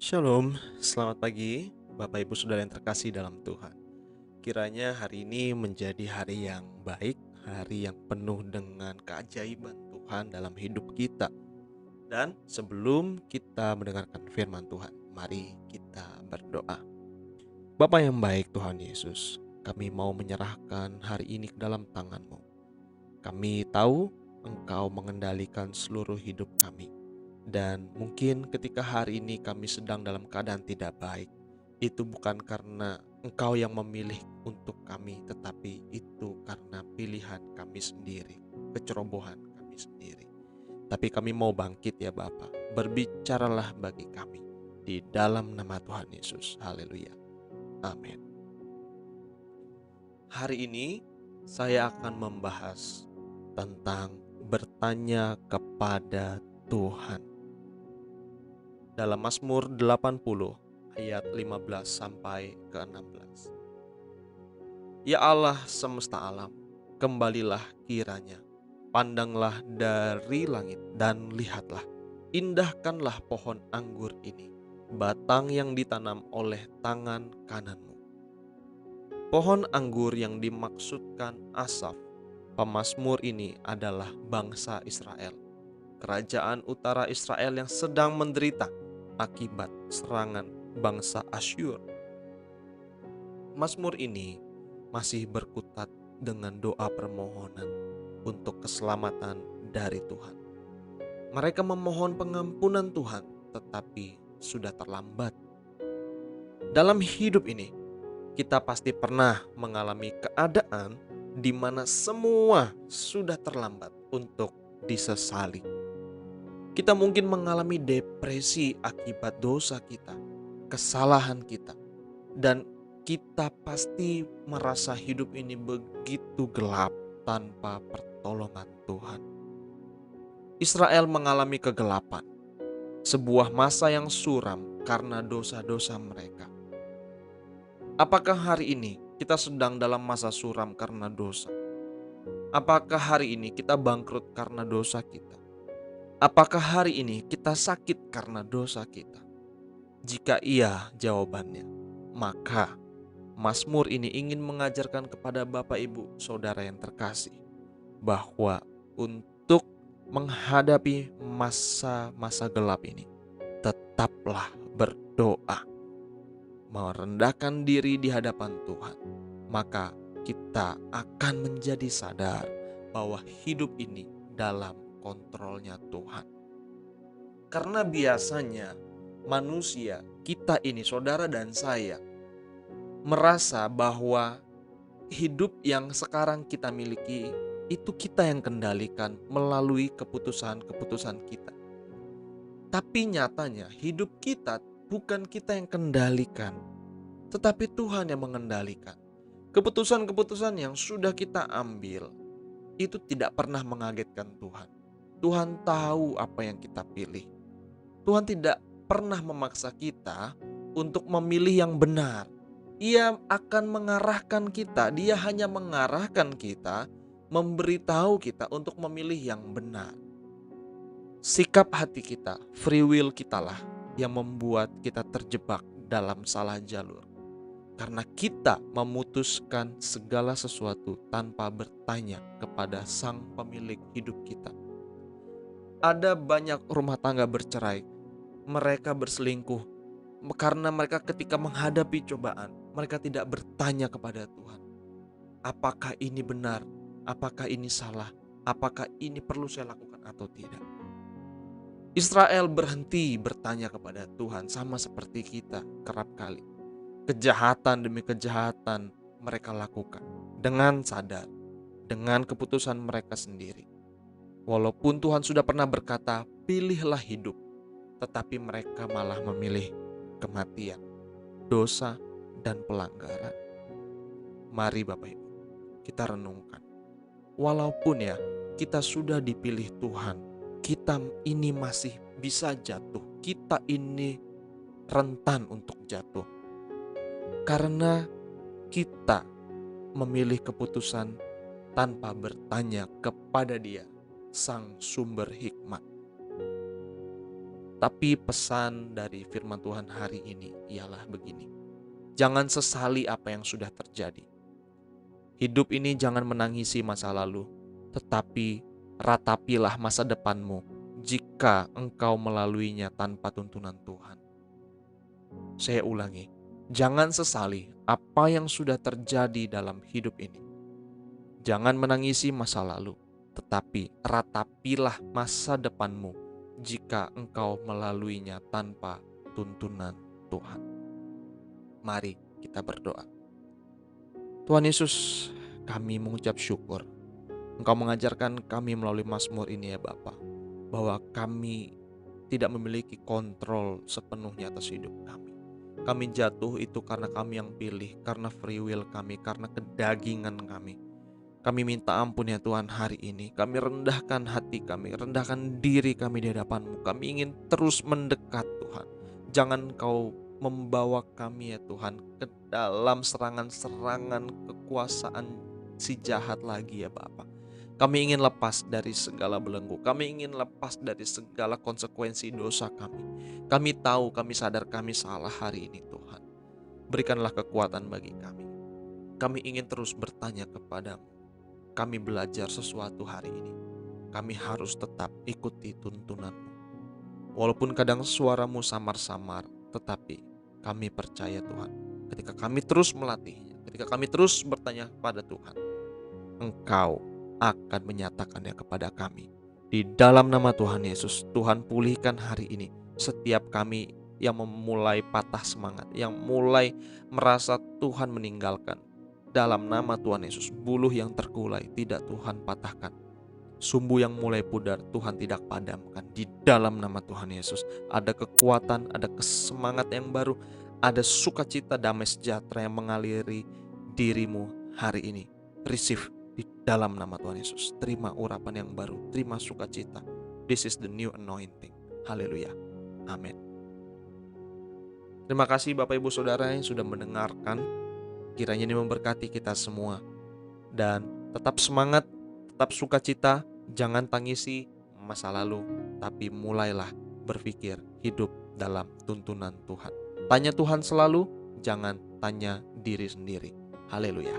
Shalom, selamat pagi Bapak Ibu Saudara yang terkasih dalam Tuhan. Kiranya hari ini menjadi hari yang baik, hari yang penuh dengan keajaiban Tuhan dalam hidup kita. Dan sebelum kita mendengarkan firman Tuhan, mari kita berdoa. Bapa yang baik Tuhan Yesus, kami mau menyerahkan hari ini ke dalam tangan-Mu. Kami tahu Engkau mengendalikan seluruh hidup kami. Dan mungkin ketika hari ini kami sedang dalam keadaan tidak baik, itu bukan karena Engkau yang memilih untuk kami, tetapi itu karena pilihan kami sendiri, kecerobohan kami sendiri. Tapi kami mau bangkit ya Bapa, berbicaralah bagi kami di dalam nama Tuhan Yesus. Haleluya. Amin. Hari ini saya akan membahas tentang bertanya kepada Tuhan. Dalam Mazmur 80 ayat 15 sampai ke 16. Ya Allah semesta alam, kembalilah kiranya. Pandanglah dari langit dan lihatlah. Indahkanlah pohon anggur ini, batang yang ditanam oleh tangan kananmu. Pohon anggur yang dimaksudkan Asaf, pemazmur ini adalah bangsa Israel. Kerajaan utara Israel yang sedang menderita akibat serangan bangsa Asyur. Mazmur ini masih berkutat dengan doa permohonan untuk keselamatan dari Tuhan. Mereka memohon pengampunan Tuhan, tetapi sudah terlambat. Dalam hidup ini, kita pasti pernah mengalami keadaan di mana semua sudah terlambat untuk disesali. Kita mungkin mengalami depresi akibat dosa kita, kesalahan kita, dan kita pasti merasa hidup ini begitu gelap tanpa pertolongan Tuhan. Israel mengalami kegelapan, sebuah masa yang suram karena dosa-dosa mereka. Apakah hari ini kita sedang dalam masa suram karena dosa? Apakah hari ini kita bangkrut karena dosa kita? Apakah hari ini kita sakit karena dosa kita? Jika iya jawabannya, maka Mazmur ini ingin mengajarkan kepada Bapak Ibu Saudara yang terkasih bahwa untuk menghadapi masa-masa gelap ini, tetaplah berdoa, merendahkan diri di hadapan Tuhan. Maka kita akan menjadi sadar bahwa hidup ini dalam kontrolnya Tuhan. Karena biasanya manusia, kita ini, saudara dan saya, merasa bahwa hidup yang sekarang kita miliki itu kita yang kendalikan melalui keputusan-keputusan kita. Tapi nyatanya hidup kita bukan kita yang kendalikan, tetapi Tuhan yang mengendalikan. Keputusan-keputusan yang sudah kita ambil itu tidak pernah mengagetkan Tuhan. Tuhan tahu apa yang kita pilih. Tuhan tidak pernah memaksa kita untuk memilih yang benar. Ia akan mengarahkan kita, Dia hanya mengarahkan kita, memberitahu kita untuk memilih yang benar. Sikap hati kita, free will kitalah yang membuat kita terjebak dalam salah jalur. Karena kita memutuskan segala sesuatu tanpa bertanya kepada Sang Pemilik hidup kita. Ada banyak rumah tangga bercerai, mereka berselingkuh karena mereka ketika menghadapi cobaan, mereka tidak bertanya kepada Tuhan. Apakah ini benar? Apakah ini salah? Apakah ini perlu saya lakukan atau tidak? Israel berhenti bertanya kepada Tuhan, sama seperti kita kerap kali. Kejahatan demi kejahatan mereka lakukan dengan sadar, dengan keputusan mereka sendiri. Walaupun Tuhan sudah pernah berkata, pilihlah hidup, tetapi mereka malah memilih kematian, dosa, dan pelanggaran. Mari Bapak Ibu, kita renungkan. Walaupun ya kita sudah dipilih Tuhan, kita ini masih bisa jatuh. Kita ini rentan untuk jatuh. Karena kita memilih keputusan tanpa bertanya kepada Dia, Sang Sumber Hikmat. Tetapi pesan dari firman Tuhan hari ini ialah begini. Jangan sesali apa yang sudah terjadi. Hidup ini jangan menangisi masa lalu, tetapi ratapilah masa depanmu jika engkau melaluinya tanpa tuntunan Tuhan. Saya ulangi, jangan sesali apa yang sudah terjadi dalam hidup ini. Jangan menangisi masa lalu, tetapi ratapilah masa depanmu jika engkau melaluinya tanpa tuntunan Tuhan. Mari kita berdoa. Tuhan Yesus, kami mengucap syukur. Engkau mengajarkan kami melalui Mazmur ini ya Bapa, bahwa kami tidak memiliki kontrol sepenuhnya atas hidup kami. Kami jatuh itu karena kami yang pilih, karena free will kami, karena kedagingan kami. Kami minta ampun ya Tuhan hari ini. Kami rendahkan hati kami, rendahkan diri kami di hadapan-Mu. Kami ingin terus mendekat Tuhan. Jangan Kau membawa kami ya Tuhan ke dalam serangan-serangan kekuasaan si jahat lagi ya Bapa. Kami ingin lepas dari segala belenggu. Kami ingin lepas dari segala konsekuensi dosa kami. Kami tahu, kami sadar kami salah hari ini Tuhan. Berikanlah kekuatan bagi kami. Kami ingin terus bertanya kepadamu. Kami belajar sesuatu hari ini. Kami harus tetap ikuti tuntunan-Mu. Walaupun kadang suaramu samar-samar, tetapi kami percaya Tuhan. Ketika kami terus melatihnya, ketika kami terus bertanya kepada Tuhan, Engkau akan menyatakannya kepada kami. Di dalam nama Tuhan Yesus, Tuhan pulihkan hari ini setiap kami yang memulai patah semangat, yang mulai merasa Tuhan meninggalkan. Dalam nama Tuhan Yesus, buluh yang terkulai tidak Tuhan patahkan. Sumbu yang mulai pudar Tuhan tidak padamkan. Di dalam nama Tuhan Yesus ada kekuatan, ada semangat yang baru, ada sukacita damai sejahtera yang mengaliri dirimu hari ini. Receive di dalam nama Tuhan Yesus. Terima urapan yang baru, terima sukacita. This is the new anointing. Haleluya. Amin. Terima kasih Bapak Ibu Saudara yang sudah mendengarkan. Kiranya ini memberkati kita semua. Dan tetap semangat, tetap sukacita. Jangan tangisi masa lalu, tapi mulailah berpikir hidup dalam tuntunan Tuhan. Tanya Tuhan selalu, jangan tanya diri sendiri. Haleluya.